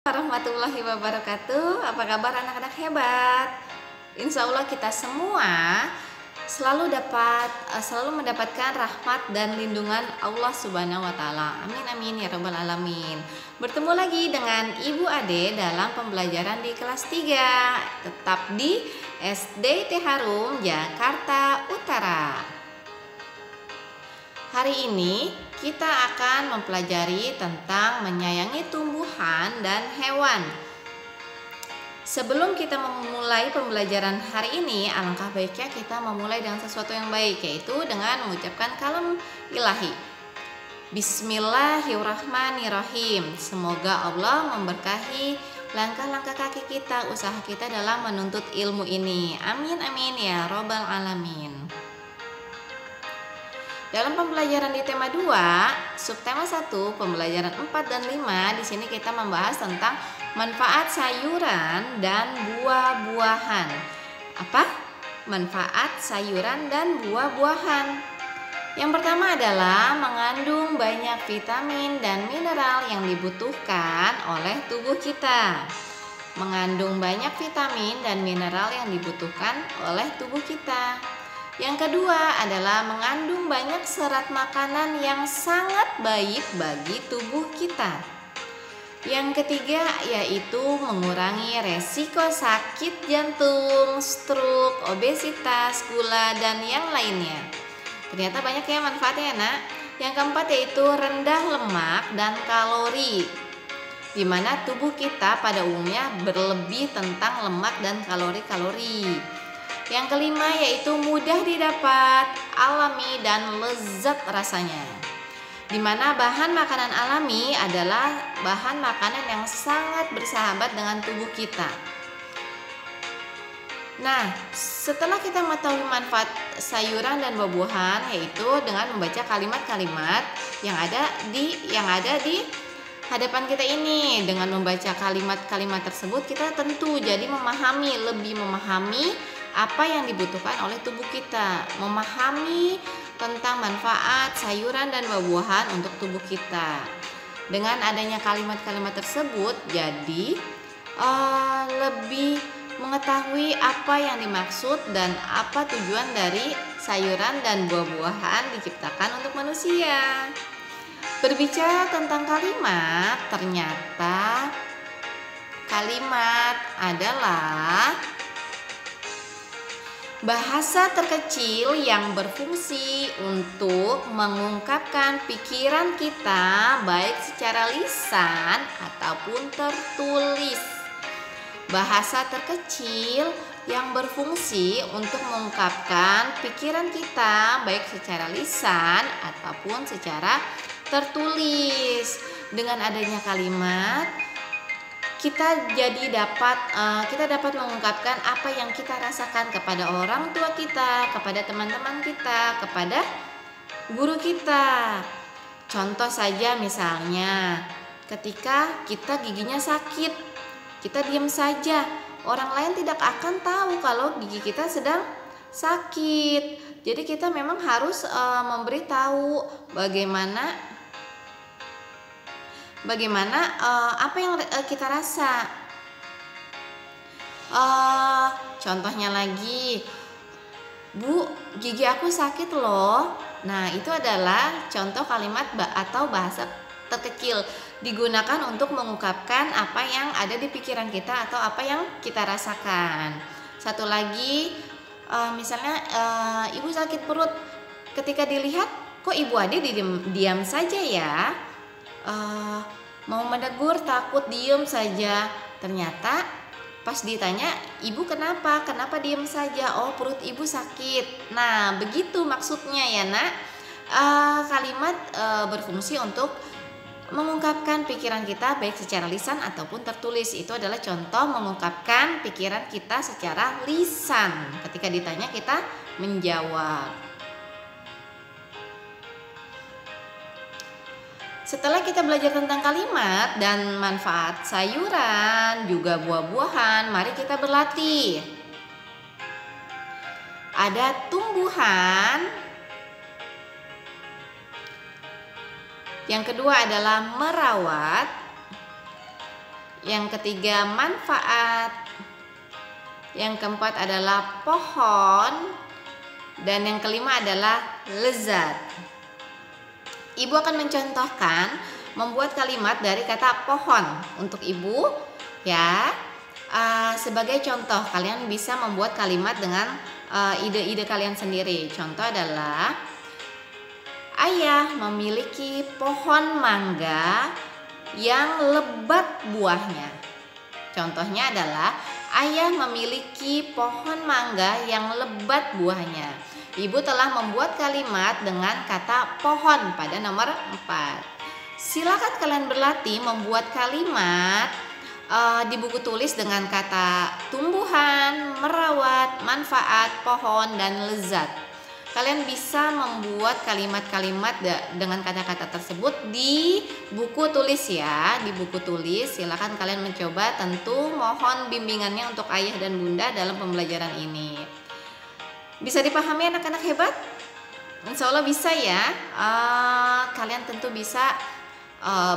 Warahmatullahi wabarakatuh. Apa kabar anak-anak hebat? Insya Allah kita semua selalu mendapatkan rahmat dan lindungan Allah Subhanahu wa taala. Amin amin ya rabbal alamin. Bertemu lagi dengan Ibu Ade dalam pembelajaran di kelas 3, tetap di SD T Harum, Jakarta Utara. Hari ini kita akan mempelajari tentang menyayangi tumbuhan dan hewan. Sebelum kita memulai pembelajaran hari ini, alangkah baiknya kita memulai dengan sesuatu yang baik, yaitu dengan mengucapkan kalam ilahi. Bismillahirrahmanirrahim. Semoga Allah memberkahi langkah-langkah kaki kita, usaha kita dalam menuntut ilmu ini. Amin amin ya robbal alamin. Dalam pembelajaran di tema 2, subtema 1, pembelajaran 4 dan 5, di sini kita membahas tentang manfaat sayuran dan buah-buahan. Apa? Manfaat sayuran dan buah-buahan. Yang pertama adalah mengandung banyak vitamin dan mineral yang dibutuhkan oleh tubuh kita. Mengandung banyak vitamin dan mineral yang dibutuhkan oleh tubuh kita. Yang kedua adalah mengandung banyak serat makanan yang sangat baik bagi tubuh kita. Yang ketiga yaitu mengurangi resiko sakit jantung, stroke, obesitas, gula, dan yang lainnya. Ternyata banyak ya manfaatnya, Nak. Yang keempat yaitu rendah lemak dan kalori, di mana tubuh kita pada umumnya berlebih tentang lemak dan kalori-kalori. Yang kelima yaitu mudah didapat, alami, dan lezat rasanya, di mana bahan makanan alami adalah bahan makanan yang sangat bersahabat dengan tubuh kita. Nah, setelah kita mengetahui manfaat sayuran dan buah-buahan, yaitu dengan membaca kalimat-kalimat yang ada di hadapan kita ini. Dengan membaca kalimat-kalimat tersebut, kita tentu jadi lebih memahami apa yang dibutuhkan oleh tubuh kita, memahami tentang manfaat sayuran dan buah-buahan untuk tubuh kita. Dengan adanya kalimat-kalimat tersebut, jadi lebih mengetahui apa yang dimaksud dan apa tujuan dari sayuran dan buah-buahan diciptakan untuk manusia. Berbicara tentang kalimat, ternyata kalimat adalah bahasa terkecil yang berfungsi untuk mengungkapkan pikiran kita baik secara lisan ataupun tertulis. Bahasa terkecil yang berfungsi untuk mengungkapkan pikiran kita baik secara lisan ataupun secara tertulis. Dengan adanya kalimat, kita dapat mengungkapkan apa yang kita rasakan kepada orang tua kita, kepada teman-teman kita, kepada guru kita. Contoh saja misalnya, ketika kita giginya sakit, kita diam saja. Orang lain tidak akan tahu kalau gigi kita sedang sakit. Jadi kita memang harus memberitahu bagaimana apa yang kita rasa. Contohnya lagi, Bu, gigi aku sakit loh. Nah, itu adalah contoh kalimat atau bahasa terkecil digunakan untuk mengungkapkan apa yang ada di pikiran kita atau apa yang kita rasakan. Satu lagi, misalnya ibu sakit perut, ketika dilihat kok Ibu Ade diam saja ya. Mau menegur takut diem saja. Ternyata pas ditanya, ibu kenapa diem saja? Oh, perut ibu sakit. Nah, begitu maksudnya ya, Nak. Kalimat berfungsi untuk mengungkapkan pikiran kita baik secara lisan ataupun tertulis. Itu adalah contoh mengungkapkan pikiran kita secara lisan. Ketika ditanya kita menjawab. Setelah kita belajar tentang kalimat dan manfaat sayuran juga buah-buahan, mari kita berlatih. Ada tumbuhan. Yang kedua adalah merawat. Yang ketiga manfaat. Yang keempat adalah pohon. Dan yang kelima adalah lezat. Ibu akan mencontohkan membuat kalimat dari kata pohon untuk ibu ya. Sebagai contoh, kalian bisa membuat kalimat dengan ide-ide kalian sendiri. Contoh adalah ayah memiliki pohon mangga yang lebat buahnya. Contohnya adalah ayah memiliki pohon mangga yang lebat buahnya. Ibu telah membuat kalimat dengan kata pohon pada nomor 4. Silakan kalian berlatih membuat kalimat di buku tulis dengan kata tumbuhan, merawat, manfaat, pohon, dan lezat. Kalian bisa membuat kalimat-kalimat dengan kata-kata tersebut di buku tulis ya. Di buku tulis silakan kalian mencoba, tentu mohon bimbingannya untuk ayah dan bunda dalam pembelajaran ini. Bisa dipahami anak-anak hebat? Insya Allah bisa ya. Kalian tentu bisa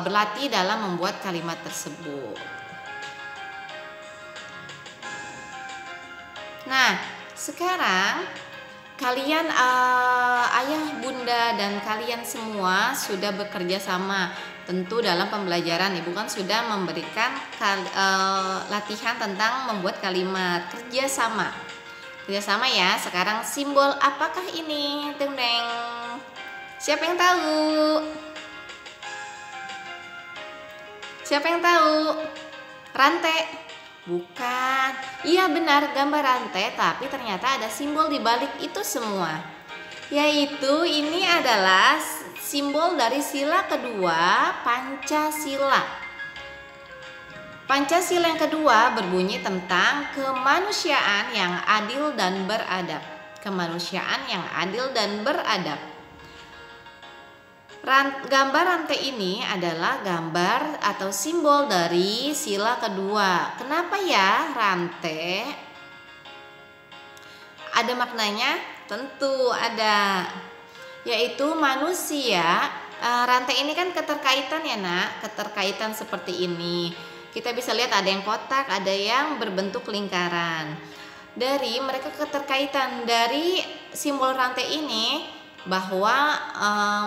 berlatih dalam membuat kalimat tersebut. Nah, sekarang kalian ayah, bunda, dan kalian semua sudah bekerja sama tentu dalam pembelajaran. Ibu kan sudah memberikan latihan tentang membuat kalimat kerjasama. Kerjasama ya. Sekarang simbol apakah ini? Deng deng. Siapa yang tahu? Siapa yang tahu? Rantai. Bukan. Iya benar, gambar rantai, tapi ternyata ada simbol di balik itu semua. Yaitu ini adalah simbol dari sila kedua, Pancasila. Pancasila yang kedua berbunyi tentang kemanusiaan yang adil dan beradab. Kemanusiaan yang adil dan beradab. Gambar rantai ini adalah gambar atau simbol dari sila kedua. Kenapa ya rantai? Ada maknanya? Tentu ada. Yaitu manusia. Rantai ini kan keterkaitan ya nak. Keterkaitan seperti ini. Kita bisa lihat ada yang kotak, ada yang berbentuk lingkaran. Dari mereka keterkaitan dari simbol rantai ini, bahwa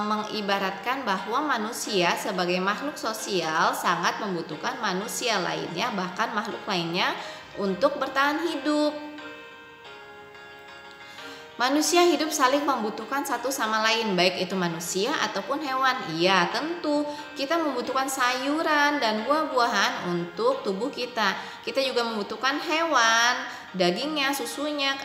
mengibaratkan bahwa manusia sebagai makhluk sosial sangat membutuhkan manusia lainnya, bahkan makhluk lainnya untuk bertahan hidup. Manusia hidup saling membutuhkan satu sama lain, baik itu manusia ataupun hewan. Iya, tentu kita membutuhkan sayuran dan buah-buahan untuk tubuh kita. Kita juga membutuhkan hewan, dagingnya, susunya,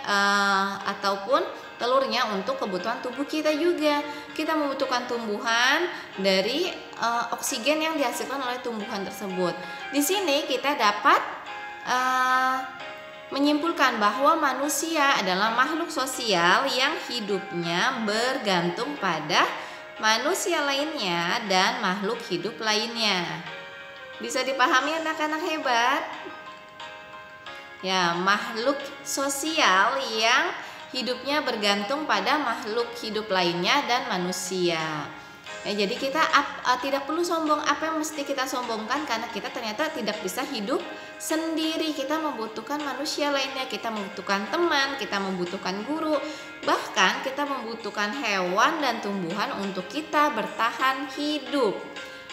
ataupun telurnya untuk kebutuhan tubuh kita juga. Kita membutuhkan tumbuhan dari oksigen yang dihasilkan oleh tumbuhan tersebut. Di sini kita dapat menyimpulkan bahwa manusia adalah makhluk sosial yang hidupnya bergantung pada manusia lainnya dan makhluk hidup lainnya. Bisa dipahami anak-anak hebat? Ya, makhluk sosial yang hidupnya bergantung pada makhluk hidup lainnya dan manusia. Ya, jadi kita tidak perlu sombong. Apa yang mesti kita sombongkan? Karena kita ternyata tidak bisa hidup sendiri. Kita membutuhkan manusia lainnya. Kita membutuhkan teman, kita membutuhkan guru. Bahkan kita membutuhkan hewan dan tumbuhan untuk kita bertahan hidup.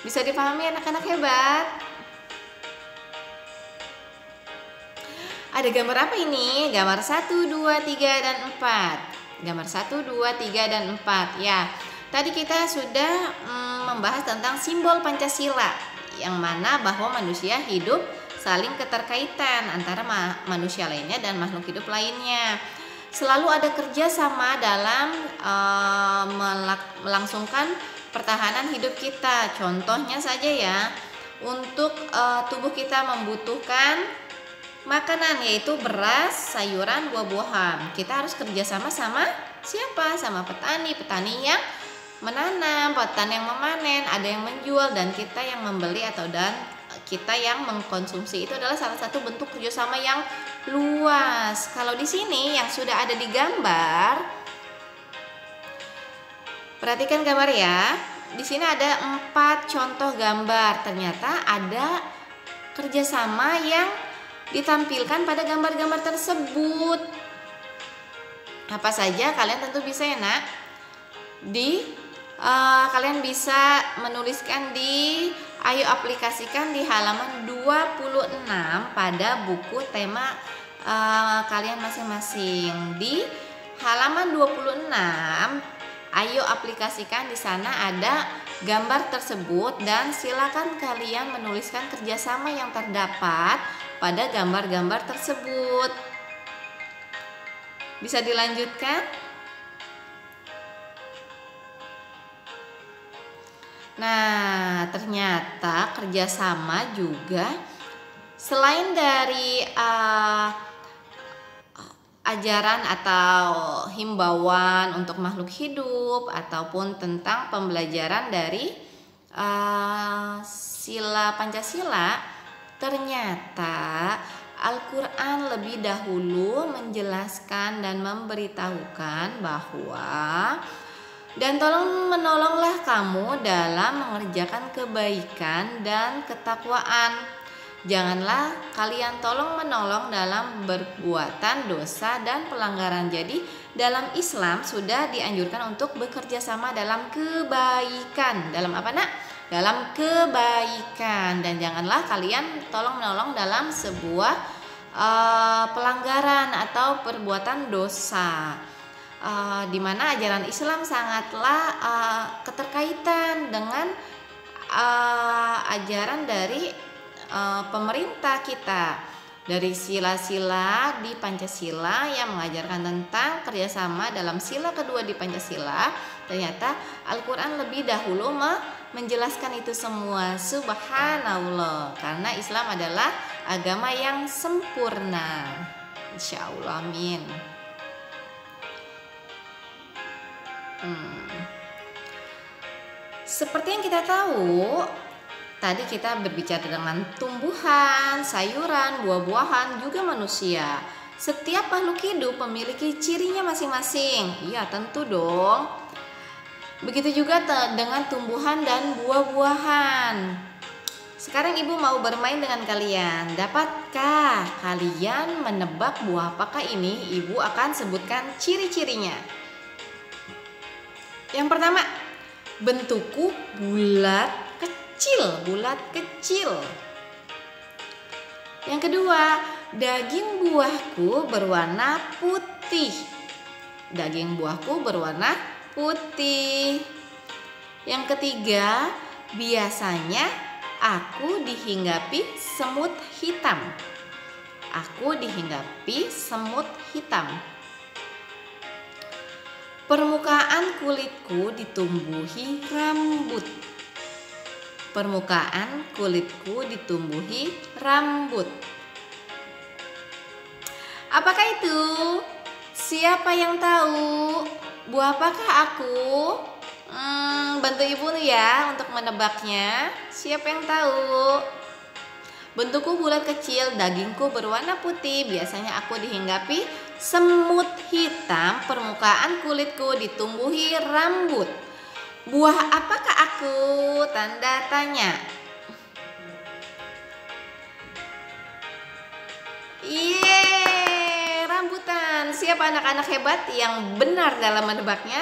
Bisa dipahami anak-anak hebat? Ada gambar apa ini? Gambar 1, 2, 3, dan 4. Gambar 1, 2, 3, dan 4. Ya, tadi kita sudah membahas tentang simbol Pancasila, yang mana bahwa manusia hidup saling keterkaitan antara manusia lainnya dan makhluk hidup lainnya. Selalu ada kerjasama dalam melangsungkan pertahanan hidup kita. Contohnya saja ya, untuk tubuh kita membutuhkan makanan, yaitu beras, sayuran, buah-buahan. Kita harus kerjasama sama siapa? Sama petani yang menanam, petani yang memanen, ada yang menjual, dan kita yang membeli dan kita yang mengkonsumsi. Itu adalah salah satu bentuk kerjasama yang luas. Kalau di sini yang sudah ada di gambar, perhatikan gambar ya. Di sini ada 4 contoh gambar. Ternyata ada kerjasama yang ditampilkan pada gambar-gambar tersebut. Apa saja kalian tentu bisa ya nak. Kalian bisa menuliskan ayo aplikasikan di halaman 26 pada buku tema kalian masing-masing. Di halaman 26 ayo aplikasikan, di sana ada gambar tersebut dan silakan kalian menuliskan kerjasama yang terdapat pada gambar-gambar tersebut. Bisa dilanjutkan? Nah, ternyata kerjasama juga selain dari ajaran atau himbauan untuk makhluk hidup ataupun tentang pembelajaran dari sila Pancasila, ternyata Al-Quran lebih dahulu menjelaskan dan memberitahukan bahwa dan tolong menolonglah kamu dalam mengerjakan kebaikan dan ketakwaan. Janganlah kalian tolong menolong dalam berbuatan dosa dan pelanggaran. Jadi dalam Islam sudah dianjurkan untuk bekerja sama dalam kebaikan. Dalam apa nak? Dalam kebaikan. Dan janganlah kalian tolong menolong dalam sebuah pelanggaran atau perbuatan dosa. Di mana ajaran Islam sangatlah keterkaitan dengan ajaran dari pemerintah kita, dari sila-sila di Pancasila yang mengajarkan tentang kerjasama dalam sila kedua di Pancasila. Ternyata Al-Quran lebih dahulu menjelaskan itu semua. Subhanallah, karena Islam adalah agama yang sempurna. Insya Allah, amin. Seperti yang kita tahu, tadi kita berbicara dengan tumbuhan, sayuran, buah-buahan, juga manusia. Setiap makhluk hidup memiliki cirinya masing-masing. Iya, tentu dong. Begitu juga dengan tumbuhan dan buah-buahan. Sekarang ibu mau bermain dengan kalian. Dapatkah kalian menebak buah apakah ini? Ibu akan sebutkan ciri-cirinya. Yang pertama, bentukku bulat kecil. Yang kedua, daging buahku berwarna putih. Yang ketiga, biasanya aku dihinggapi semut hitam. Permukaan kulitku ditumbuhi rambut. Apakah itu? Siapa yang tahu? Buah apakah aku? Bantu ibu ya untuk menebaknya. Siapa yang tahu? Bentukku bulat kecil, dagingku berwarna putih, biasanya aku dihinggapi semut hitam, permukaan kulitku ditumbuhi rambut. Buah apakah aku? Tanda tanya. Rambutan. Siapa anak-anak hebat yang benar dalam menebaknya?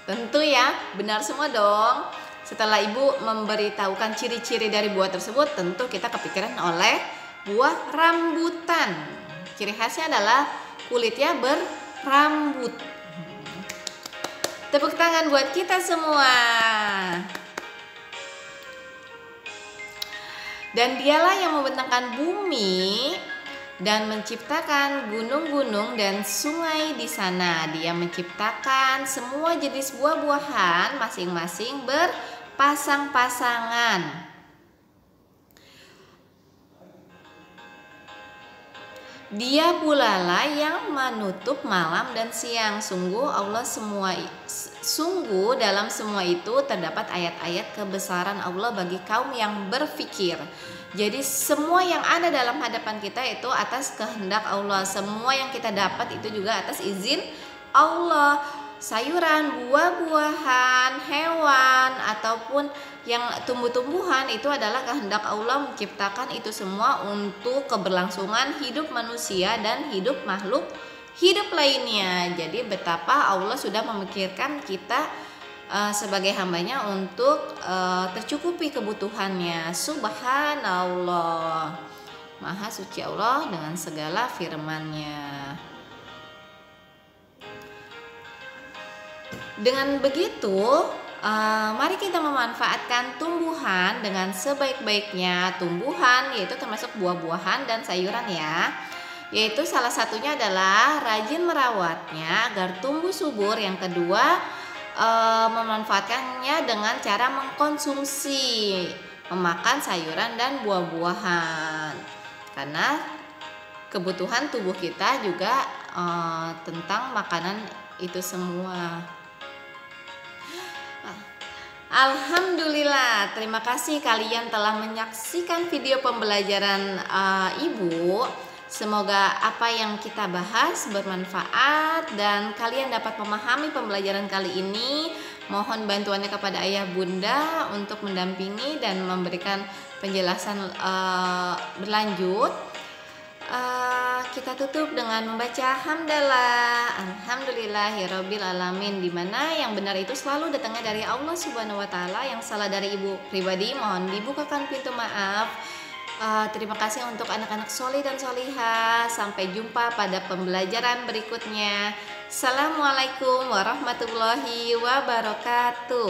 Tentu ya, benar semua dong. Setelah ibu memberitahukan ciri-ciri dari buah tersebut, tentu kita kepikiran oleh buah rambutan. Ciri khasnya adalah kulitnya berambut. Tepuk tangan buat kita semua. Dan dialah yang membentangkan bumi dan menciptakan gunung-gunung dan sungai di sana. Dia menciptakan semua jenis buah-buahan masing-masing berpasang-pasangan. Dia pula lah yang menutup malam dan siang. Sungguh dalam semua itu terdapat ayat-ayat kebesaran Allah bagi kaum yang berfikir. Jadi semua yang ada dalam hadapan kita itu atas kehendak Allah. Semua yang kita dapat itu juga atas izin Allah. sayuran, buah-buahan, hewan ataupun yang tumbuh-tumbuhan itu adalah kehendak Allah menciptakan itu semua untuk keberlangsungan hidup manusia dan hidup makhluk hidup lainnya. Jadi betapa Allah sudah memikirkan kita sebagai hambanya untuk tercukupi kebutuhannya. Subhanallah, Maha suci Allah dengan segala firman-Nya. Dengan begitu, mari kita memanfaatkan tumbuhan dengan sebaik-baiknya. Tumbuhan yaitu termasuk buah-buahan dan sayuran ya. Yaitu salah satunya adalah rajin merawatnya agar tumbuh subur. Yang kedua, memanfaatkannya dengan cara mengkonsumsi, memakan sayuran dan buah-buahan. Karena kebutuhan tubuh kita juga tentang makanan itu semua. Alhamdulillah, terima kasih kalian telah menyaksikan video pembelajaran Ibu. Semoga apa yang kita bahas bermanfaat dan kalian dapat memahami pembelajaran kali ini. Mohon bantuannya kepada ayah bunda untuk mendampingi dan memberikan penjelasan berlanjut. Kita tutup dengan membaca hamdalah alhamdulillahirabbil alamin, di mana yang benar itu selalu datangnya dari Allah Subhanahu wa taala, yang salah dari ibu pribadi mohon dibukakan pintu maaf. Terima kasih untuk anak-anak solih dan solihah. Sampai jumpa pada pembelajaran berikutnya. Assalamualaikum warahmatullahi wabarakatuh.